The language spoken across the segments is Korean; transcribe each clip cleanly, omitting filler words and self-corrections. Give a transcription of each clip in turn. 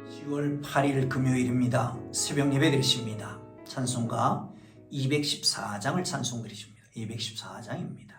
10월 8일 금요일입니다. 새벽 예배 드리십니다. 찬송가 214장을 찬송 드리십니다. 214장입니다.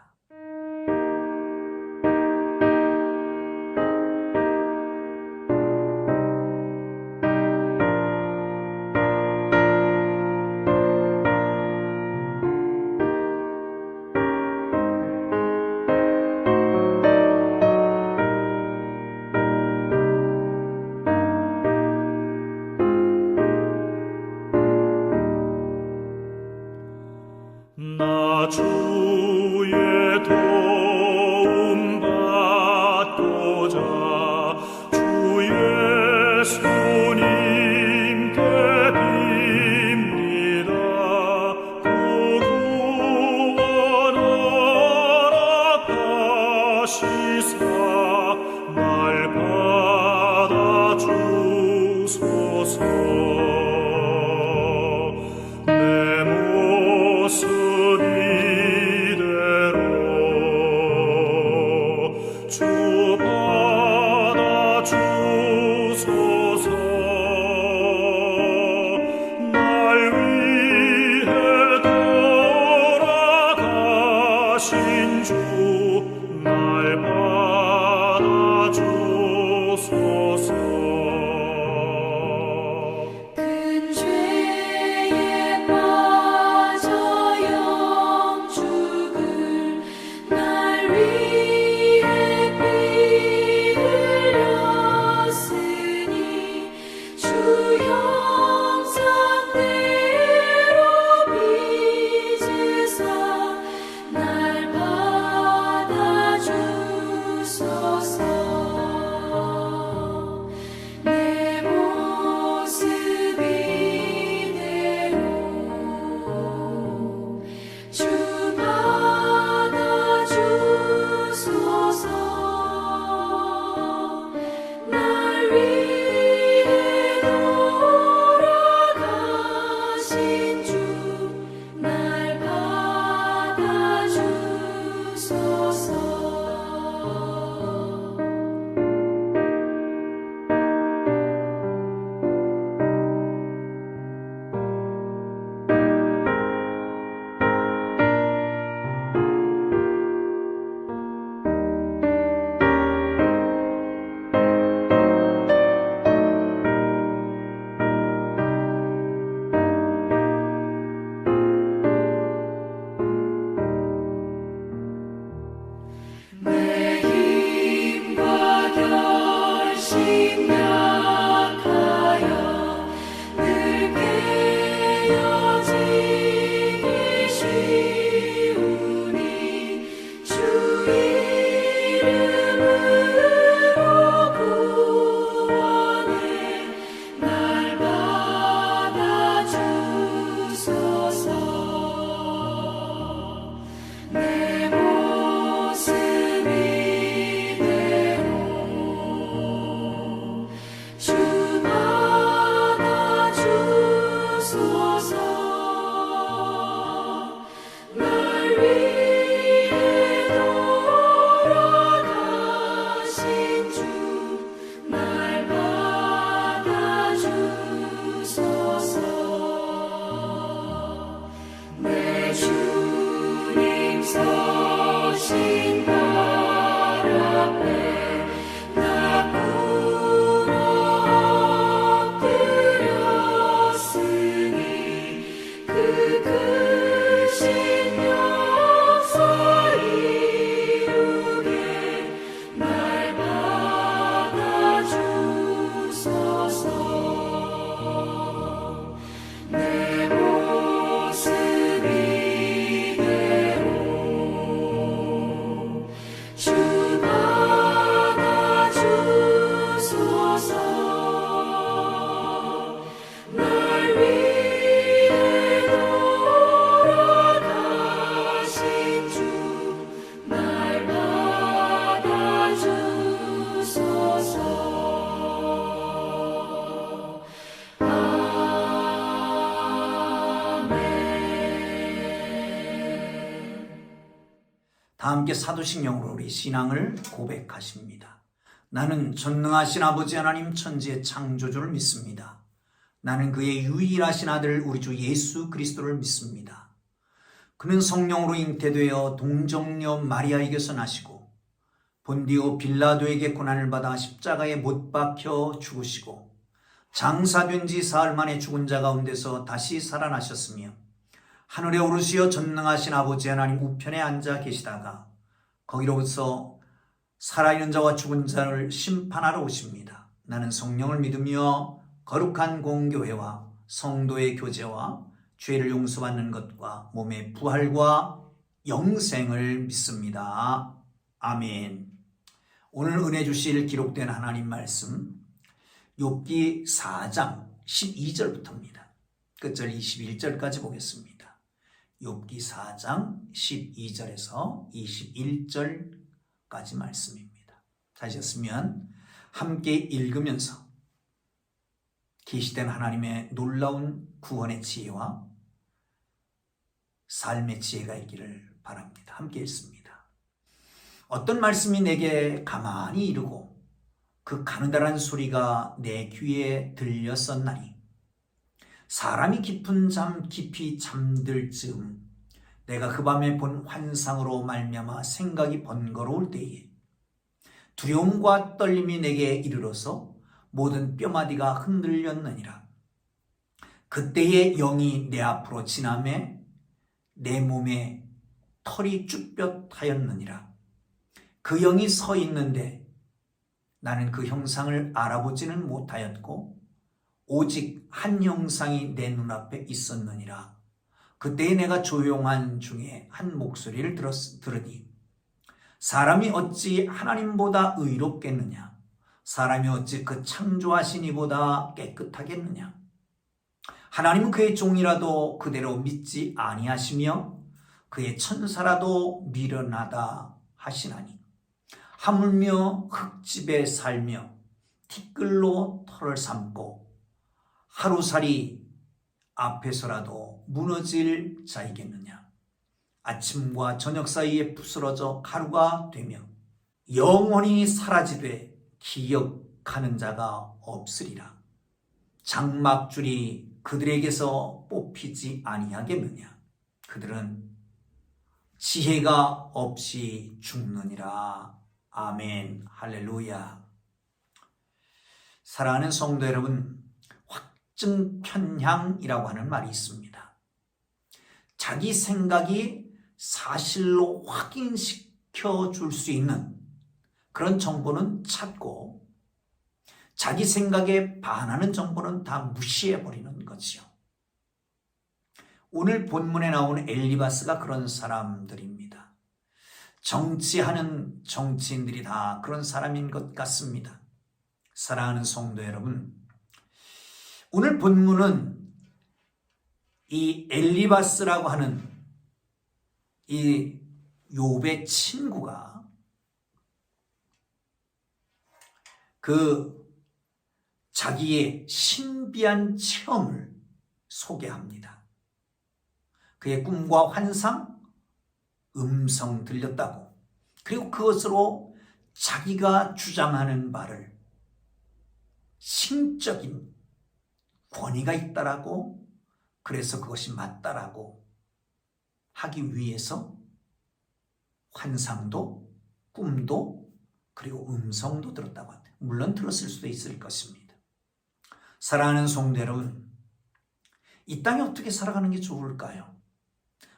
나 주의 도움 받고자 주의 예수님께 빕니다. 구원하라 하시사 날 받아 주소서. 내 모습 이대로 주 받아 주소서. 날 위해 돌아가신 주 날 받아 주소서. 큰 죄에 빠져 영죽을 날 위해 피 흘렸으니 주 형상대로 빚으사 날 받아 주소서. 내 모습 이대로 주 받아 주소서. 날 위해 돌아가신 주 날 받아 주소서. 내 힘과 결심 약하여 늘 깨어지기 쉬우니 주 이름으로 구원해 날 받아 주소서. 내 모습 이대로 주 받아 주소서. 날 위해 돌아가신 주 날 받아 주소서. 내 주님 서신 발 앞에 나 꿇어 엎드렸으니 그 크신 역사 이루게 날 받아 주소서. 내 모습 이대로 주 받아 주소서. 날 위해 돌아가신 주 날 받아 주소서. 다 함께 사도신경으로 우리 신앙을 고백하십니다. 나는 전능하신 아버지 하나님 천지의 창조주를 믿습니다. 나는 그의 유일하신 아들 우리 주 예수 그리스도를 믿습니다. 그는 성령으로 잉태되어 동정녀 마리아에게서 나시고 본디오 빌라도에게 고난을 받아 십자가에 못 박혀 죽으시고 장사된 지 사흘 만에 죽은 자 가운데서 다시 살아나셨으며 하늘에 오르시어 전능하신 아버지 하나님 우편에 앉아 계시다가 거기로부터 살아있는 자와 죽은 자를 심판하러 오십니다. 나는 성령을 믿으며 거룩한 공교회와 성도의 교제와 죄를 용서받는 것과 몸의 부활과 영생을 믿습니다. 아멘. 오늘 은혜 주실 기록된 하나님 말씀 욥기 4장 12절부터입니다. 끝절 21절까지 보겠습니다. 욥기 4장 12절에서 21절까지 말씀입니다. 찾으셨으면 함께 읽으면서 계시된 하나님의 놀라운 구원의 지혜와 삶의 지혜가 있기를 바랍니다. 함께 읽습니다. 어떤 말씀이 내게 가만히 이르고 그 가느다란 소리가 내 귀에 들렸었나니 사람이 깊은 잠 깊이 잠들 즈음 내가 그 밤에 본 환상으로 말미암아 생각이 번거로울 때에 두려움과 떨림이 내게 이르러서 모든 뼈마디가 흔들렸느니라. 그때의 영이 내 앞으로 지나매 내 몸에 털이 쭈뼛하였느니라. 그 영이 서 있는데 나는 그 형상을 알아보지는 못하였고 오직 한 형상이 내 눈앞에 있었느니라. 그때에 내가 조용한 중에 한 목소리를 들으니 사람이 어찌 하나님보다 의롭겠느냐? 사람이 어찌 그 창조하신 이보다 깨끗하겠느냐? 하나님은 그의 종이라도 그대로 믿지 아니하시며 그의 천사라도 미련하다 하시나니 하물며 흙집에 살며 티끌로 털을 삼고 하루살이 앞에서라도 무너질 자이겠느냐? 아침과 저녁 사이에 부스러져 가루가 되며 영원히 사라지되 기억하는 자가 없으리라. 장막줄이 그들에게서 뽑히지 아니하겠느냐? 그들은 지혜가 없이 죽느니라. 아멘. 할렐루야. 사랑하는 성도 여러분, 확증편향이라고 하는 말이 있습니다. 자기 생각이 사실로 확인시켜 줄 수 있는 그런 정보는 찾고 자기 생각에 반하는 정보는 다 무시해버리는 거지요. 오늘 본문에 나오는 엘리바스가 그런 사람들입니다. 정치하는 정치인들이 다 그런 사람인 것 같습니다. 사랑하는 성도 여러분, 오늘 본문은 이 엘리바스라고 하는 이 욥의 친구가 그 자기의 신비한 체험을 소개합니다. 그의 꿈과 환상, 음성 들렸다고, 그리고 그것으로 자기가 주장하는 바를 신적인 권위가 있다라고, 그래서 그것이 맞다라고 하기 위해서 환상도 꿈도 그리고 음성도 들었다고 합니다. 물론 들었을 수도 있을 것입니다. 사랑하는 성도 여러분, 이 땅에 어떻게 살아가는 게 좋을까요?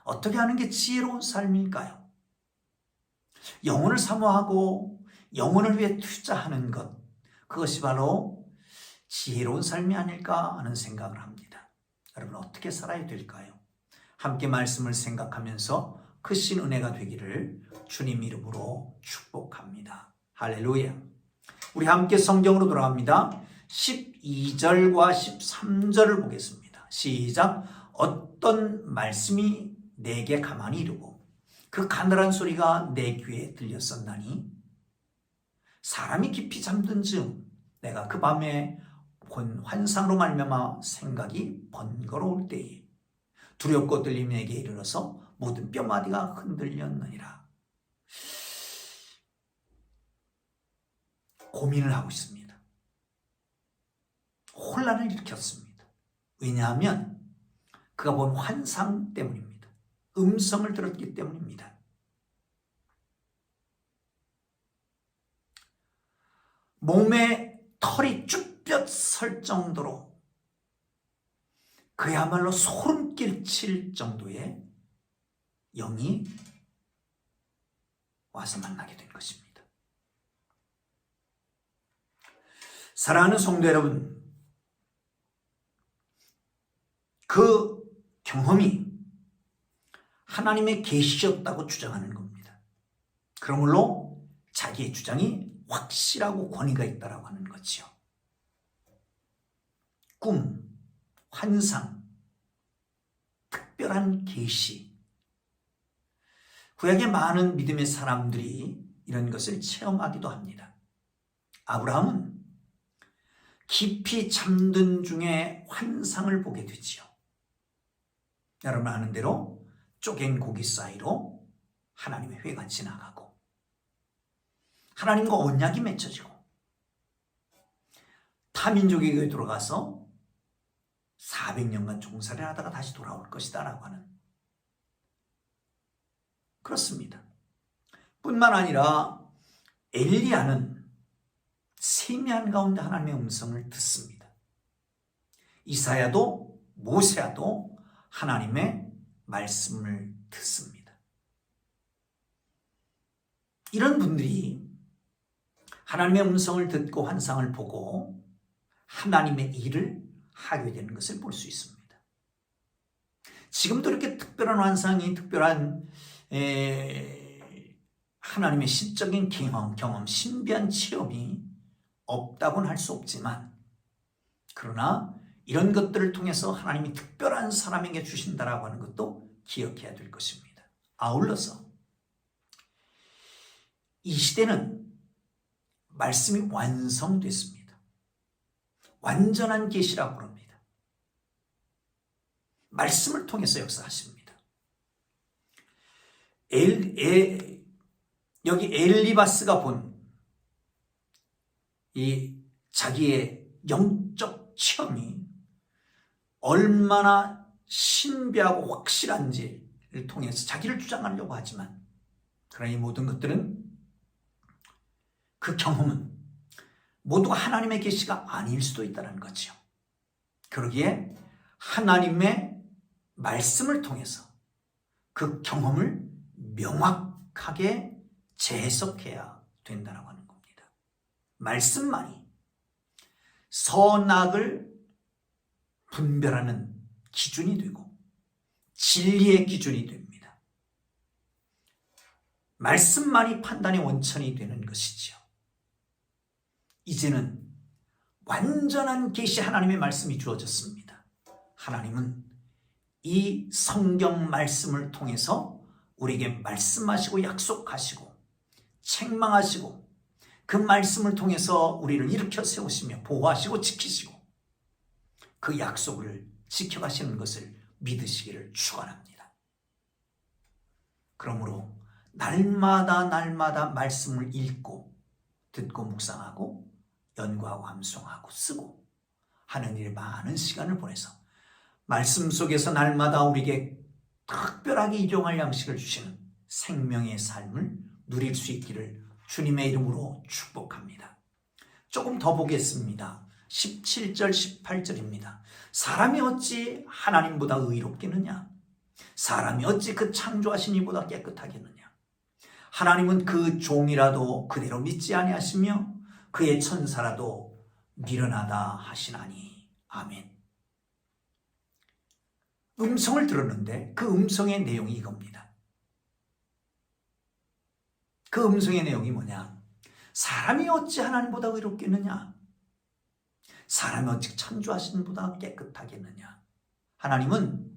어떻게 하는 게 지혜로운 삶일까요? 영혼을 사모하고 영혼을 위해 투자하는 것, 그것이 바로 지혜로운 삶이 아닐까 하는 생각을 합니다. 여러분, 어떻게 살아야 될까요? 함께 말씀을 생각하면서 크신 은혜가 되기를 주님 이름으로 축복합니다. 할렐루야. 우리 함께 성경으로 돌아갑니다. 12절과 13절을 보겠습니다. 시작. 어떤 말씀이 내게 가만히 이르고 그 가늘한 소리가 내 귀에 들렸었나니 사람이 깊이 잠든 즈음 내가 그 밤에 본 환상으로 말미암아 생각이 번거로울 때에 두렵고 떨림이 내게 이르러서 모든 뼈마디가 흔들렸느니라. 고민을 하고 있습니다. 혼란을 일으켰습니다. 왜냐하면 그가 본 환상 때문입니다. 음성을 들었기 때문입니다. 몸에 털이 쭈뼛 설 정도로 그야말로 소름 끼칠 정도의 영이 와서 만나게 된 것입니다. 사랑하는 성도 여러분, 그 경험이 하나님의 계시였다고 주장하는 겁니다. 그러므로 자기의 주장이 확실하고 권위가 있다고 하는 거지요. 꿈, 환상, 특별한 계시. 구약의 많은 믿음의 사람들이 이런 것을 체험하기도 합니다. 아브라함은 깊이 잠든 중에 환상을 보게 되지요. 여러분 아는 대로 쪼갠 고기 사이로 하나님의 회가 지나가고 하나님과 언약이 맺혀지고 타민족에게 들어가서 400년간 종살이를 하다가 다시 돌아올 것이다 라고 하는, 그렇습니다. 뿐만 아니라 엘리야는 세미한 가운데 하나님의 음성을 듣습니다. 이사야도 모세야도 하나님의 말씀을 듣습니다. 이런 분들이 하나님의 음성을 듣고 환상을 보고 하나님의 일을 하게 되는 것을 볼 수 있습니다. 지금도 이렇게 특별한 환상이, 특별한 하나님의 신적인 경험, 신비한 체험이 없다고는 할 수 없지만, 그러나 이런 것들을 통해서 하나님이 특별한 사람에게 주신다라고 하는 것도 기억해야 될 것입니다. 아울러서 이 시대는 말씀이 완성됐습니다. 완전한 계시라고 부릅니다. 말씀을 통해서 역사하십니다. 여기 엘리바스가 본 이 자기의 영적 체험이 얼마나 신비하고 확실한지를 통해서 자기를 주장하려고 하지만, 그러나 이 모든 것들은, 그 경험은 모두가 하나님의 계시가 아닐 수도 있다는 거죠. 그러기에 하나님의 말씀을 통해서 그 경험을 명확하게 재해석해야 된다고 하는 겁니다. 말씀만이 선악을 분별하는 기준이 되고 진리의 기준이 됩니다. 말씀만이 판단의 원천이 되는 것이지요. 이제는 완전한 계시 하나님의 말씀이 주어졌습니다. 하나님은 이 성경 말씀을 통해서 우리에게 말씀하시고 약속하시고 책망하시고 그 말씀을 통해서 우리를 일으켜 세우시며 보호하시고 지키시고 그 약속을 지켜가시는 것을 믿으시기를 축원합니다. 그러므로 날마다 말씀을 읽고 듣고 묵상하고 연구하고 암송하고 쓰고 하는 일에 많은 시간을 보내서 말씀 속에서 날마다 우리에게 특별하게 일용할 양식을 주시는 생명의 삶을 누릴 수 있기를 주님의 이름으로 축복합니다. 조금 더 보겠습니다. 17절 18절입니다. 사람이 어찌 하나님보다 의롭겠느냐? 사람이 어찌 그 창조하신 이보다 깨끗하겠느냐? 하나님은 그 종이라도 그대로 믿지 아니하시며 그의 천사라도 미련하다 하시나니. 아멘. 음성을 들었는데 그 음성의 내용이 이겁니다. 그 음성의 내용이 뭐냐? 사람이 어찌 하나님보다 의롭겠느냐? 사람이 어찌 창조하신 보다 깨끗하겠느냐? 하나님은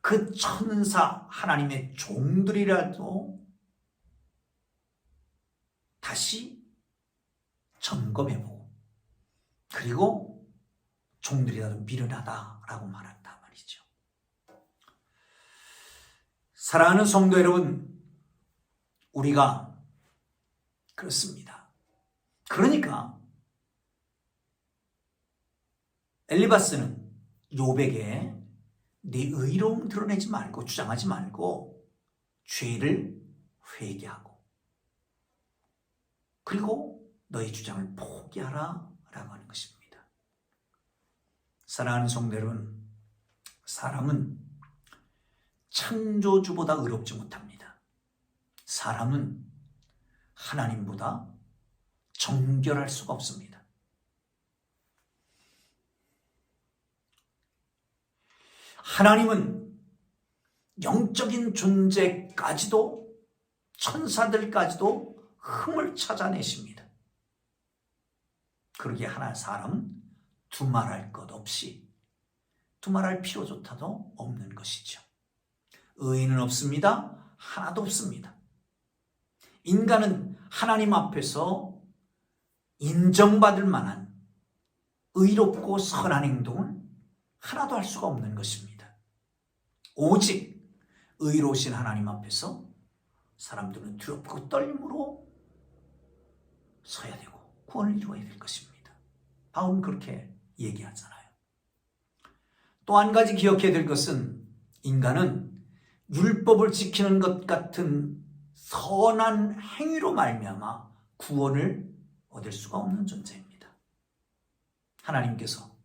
그 천사 하나님의 종들이라도 다시 점검해보고, 그리고 종들이라도 미련하다라고 말한다 말이죠. 사랑하는 성도 여러분, 우리가 그렇습니다. 그러니까 엘리바스는 욥에게 네 의로움 드러내지 말고 주장하지 말고 죄를 회개하고 그리고 너의 주장을 포기하라 라고 하는 것입니다. 사랑하는 성도 여러분, 사람은 창조주보다 의롭지 못합니다. 사람은 하나님보다 정결할 수가 없습니다. 하나님은 영적인 존재까지도 천사들까지도 흠을 찾아내십니다. 그러기에 사람은 두말할 것 없이 두말할 필요조차도 없는 것이죠. 의인은 없습니다. 하나도 없습니다. 인간은 하나님 앞에서 인정받을 만한 의롭고 선한 행동을 하나도 할 수가 없는 것입니다. 오직 의로우신 하나님 앞에서 사람들은 두렵고 떨림으로 서야 되고 구원을 이루어야 될 것입니다. 바울은 그렇게 얘기하잖아요. 또 한 가지 기억해야 될 것은 인간은 율법을 지키는 것 같은 선한 행위로 말미암아 구원을 얻을 수가 없는 존재입니다. 하나님께서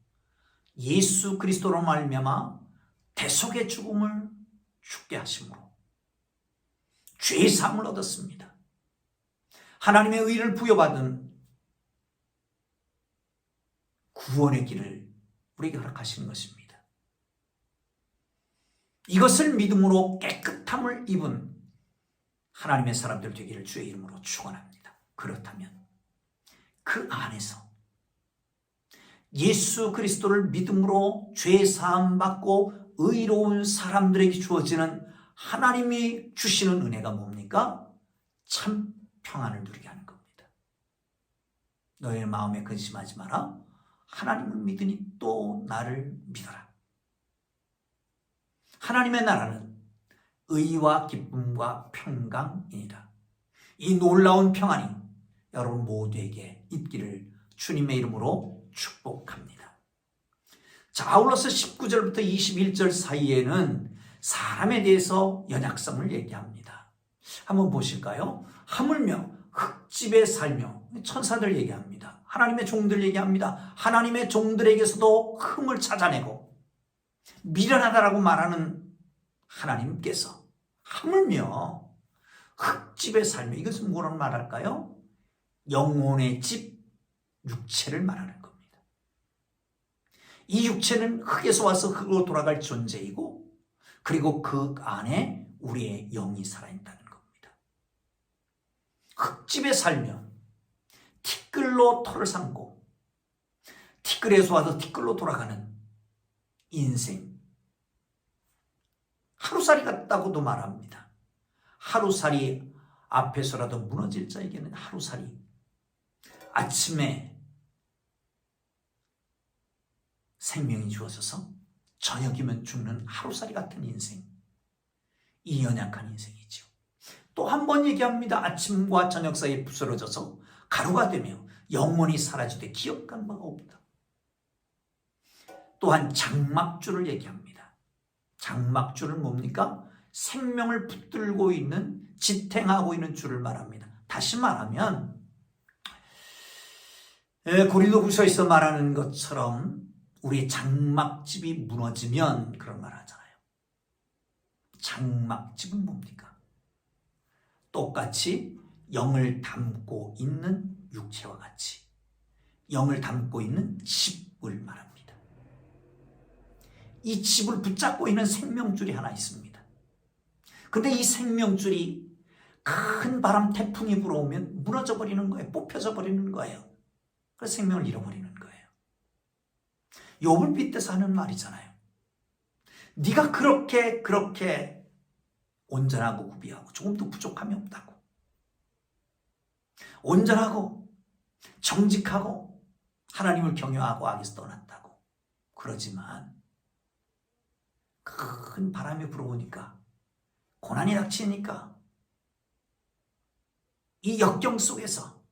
예수 그리스도로 말미암아 대속의 죽음을 죽게 하심으로 죄 사함을 얻었습니다. 하나님의 의를 부여받은 구원의 길을 우리에게 허락하시는 것입니다. 이것을 믿음으로 깨끗함을 입은 하나님의 사람들 되기를 주의 이름으로 축원합니다. 그렇다면 그 안에서 예수 그리스도를 믿음으로 죄 사함 받고 의로운 사람들에게 주어지는 하나님이 주시는 은혜가 뭡니까? 참 평안을 누리게 하는 겁니다. 너의 마음에 근심하지 마라. 하나님을 믿으니 또 나를 믿어라. 하나님의 나라는 의와 기쁨과 평강이니라. 이 놀라운 평안이 여러분 모두에게 있기를 주님의 이름으로 축복합니다. 자, 아울러서 19절부터 21절 사이에는 사람에 대해서 연약성을 얘기합니다. 한번 보실까요? 하물며 흙집에 살며 천사들 얘기합니다. 하나님의 종들 얘기합니다. 하나님의 종들에게서도 흠을 찾아내고 미련하다라고 말하는 하나님께서 하물며 흙집에 살며 이것은 뭐라고 말할까요? 영혼의 집, 육체를 말하는 겁니다. 이 육체는 흙에서 와서 흙으로 돌아갈 존재이고 그리고 그 안에 우리의 영이 살아있다는 겁니다. 흙집에 살며 티끌로 털을 삼고 티끌에서 와서 티끌로 돌아가는 인생, 하루살이 같다고도 말합니다. 하루살이 앞에서라도 무너질 자에게는 하루살이, 아침에 생명이 주어져서 저녁이면 죽는 하루살이 같은 인생, 이 연약한 인생이죠. 또 한 번 얘기합니다. 아침과 저녁 사이에 부스러져서 가루가 되며 영원히 사라지되 기억한 바가 없다. 또한 장막줄을 얘기합니다. 장막줄은 뭡니까? 생명을 붙들고 있는, 지탱하고 있는 줄을 말합니다. 다시 말하면 고린도후서에서 말하는 것처럼 우리의 장막집이 무너지면 그런 말 하잖아요. 장막집은 뭡니까? 똑같이 영을 담고 있는 육체와 같이 영을 담고 있는 집을 말합니다. 이 집을 붙잡고 있는 생명줄이 하나 있습니다. 근데 이 생명줄이 큰 바람, 태풍이 불어오면 무너져 버리는 거예요. 뽑혀져 버리는 거예요. 그래서 생명을 잃어버리는 거예요. 욥을 빗대서 하는 말이잖아요. 네가 그렇게 온전하고 구비하고 조금도 부족함이 없다고. 온전하고 정직하고 하나님을 경외하고 악에서 떠났다고. 그러지만 큰 바람이 불어오니까, 고난이 닥치니까 이 역경 속에서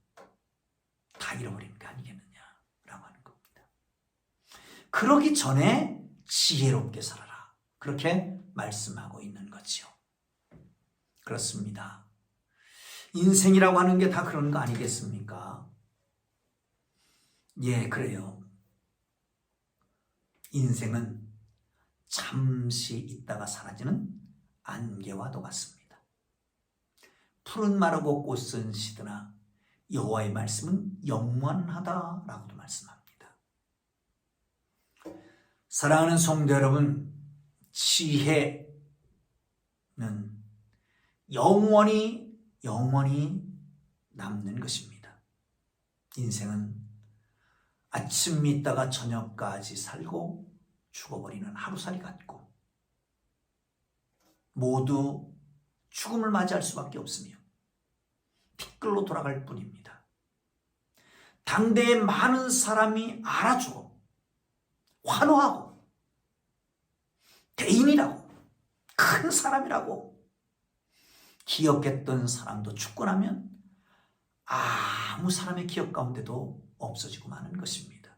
다 잃어버린 게 아니겠느냐라고 하는 겁니다. 그러기 전에 지혜롭게 살아라. 그렇게 말씀하고 있는 거지요. 그렇습니다. 인생이라고 하는 게 다 그런 거 아니겠습니까? 예, 그래요. 인생은 잠시 있다가 사라지는 안개와도 같습니다. 푸른 마르고 꽃은 시드나 여호와의 말씀은 영원하다라고도 말씀합니다. 사랑하는 성도 여러분, 지혜는 영원히 남는 것입니다. 인생은 아침 있다가 저녁까지 살고 죽어버리는 하루살이 같고 모두 죽음을 맞이할 수밖에 없으며 티끌로 돌아갈 뿐입니다. 당대에 많은 사람이 알아주고 환호하고 대인이라고 큰 사람이라고 기억했던 사람도 죽고 나면 아무 사람의 기억 가운데도 없어지고 마는 것입니다.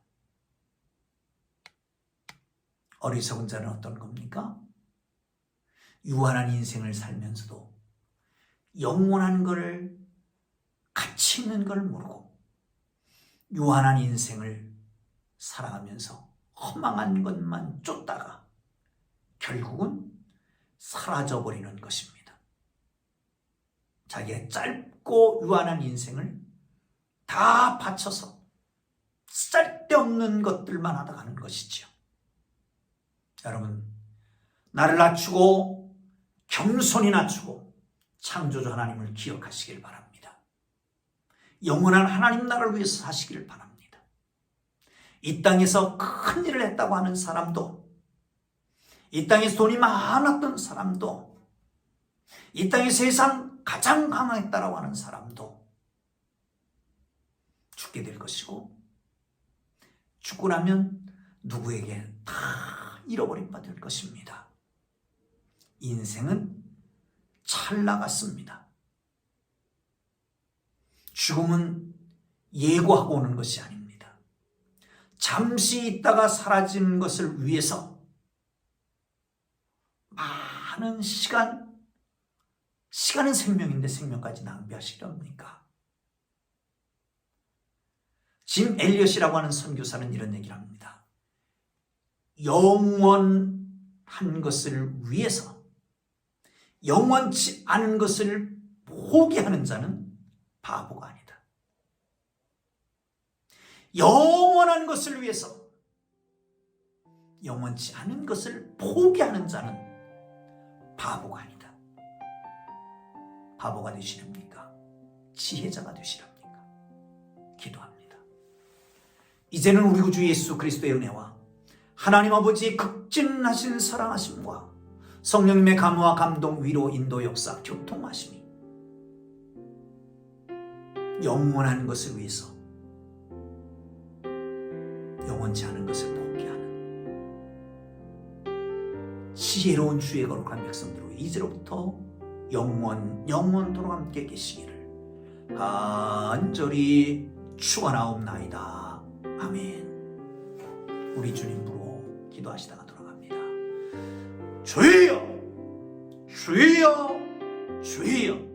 어리석은 자는 어떤 겁니까? 유한한 인생을 살면서도 영원한 걸, 가치 있는 걸 모르고 유한한 인생을 살아가면서 허망한 것만 쫓다가 결국은 사라져버리는 것입니다. 자기의 짧고 유한한 인생을 다 바쳐서 쓸데없는 것들만 하다 가는 것이지요. 여러분, 나를 낮추고 겸손히 낮추고 창조주 하나님을 기억하시길 바랍니다. 영원한 하나님 나라를 위해서 사시기를 바랍니다. 이 땅에서 큰 일을 했다고 하는 사람도, 이 땅에서 돈이 많았던 사람도, 이 땅의 세상 가장 강했다라고 하는 사람도 죽게 될 것이고, 죽고 나면 누구에게 다 잃어버린 바 될 것입니다. 인생은 찰나 같습니다. 죽음은 예고하고 오는 것이 아닙니다. 잠시 있다가 사라지는 것을 위해서 많은 시간은 생명인데 생명까지 낭비하시렵니까? 짐 엘리엇이라고 하는 선교사는 이런 얘기를 합니다. 영원한 것을 위해서 영원치 않은 것을 포기하는 자는 바보가 아니다. 영원한 것을 위해서 영원치 않은 것을 포기하는 자는 바보가 아니다. 바보가 되시렵니까? 지혜자가 되시렵니까? 기도합니다. 이제는 우리 구주 예수 그리스도의 은혜와 하나님 아버지의 극진하신 사랑하심과 성령님의 감화, 감동, 위로, 인도, 역사, 교통하심이 영원한 것을 위해서 영원치 않은 것을 포기하는 지혜로운 주의 거룩한 백성들로 이제로부터 영원토록 함께 계시기를 간절히 축원하옵나이다. 아멘. 우리 주님 부르고 기도하시다가 돌아갑니다. 주여, 주여, 주여.